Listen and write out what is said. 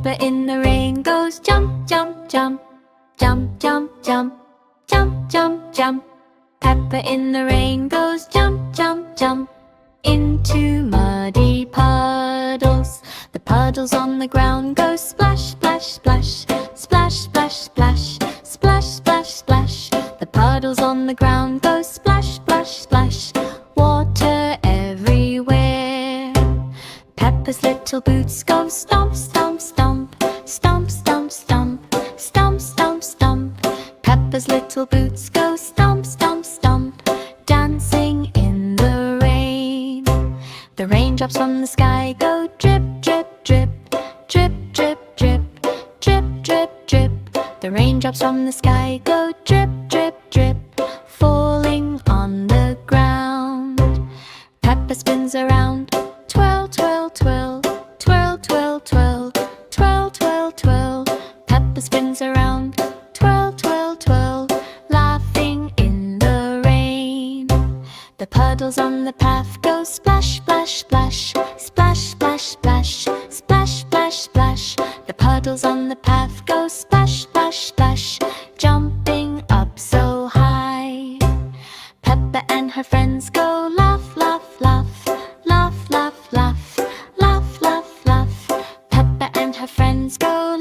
Peppa in the rain goes jump, jump, jump. Jump, jump, jump. Jump, jump, jump. Peppa in the rain goes jump, jump, jump. Into muddy puddles. The puddles on the ground go splash, splash, splash. Splash, splash, splash. Splash, splash, splash. The puddles on the ground go splash, splash, splash. Water everywhere. Peppa's little boots go stomp, stomp, stomp. Stomp, stomp, stomp. Stomp, stomp, stomp. Peppa's little boots go stomp, stomp, stomp. Dancing in the rain. The raindrops from the sky go drip, drip, drip. Drip, drip, drip. Drip, drip, drip. The raindrops from the sky go drip, drip, drip. Falling on the ground. Peppa spins around. Twirl, twirl, twirl. Twirl, twirl, twirl. Twirl, twirl, twirl. Peppa spins around. Twirl, twirl, twirl. Laughing in the rain. The puddles on the path go splash, splash, splash. Splash, splash, splash. Splash, splash, splash. The puddles on the path go splash, splash, splash. Jumping up so high. Peppa and her friends go laugh, laugh, laugh. Laugh, laugh, laugh. Laugh, laugh, laugh. Peppa and her friends go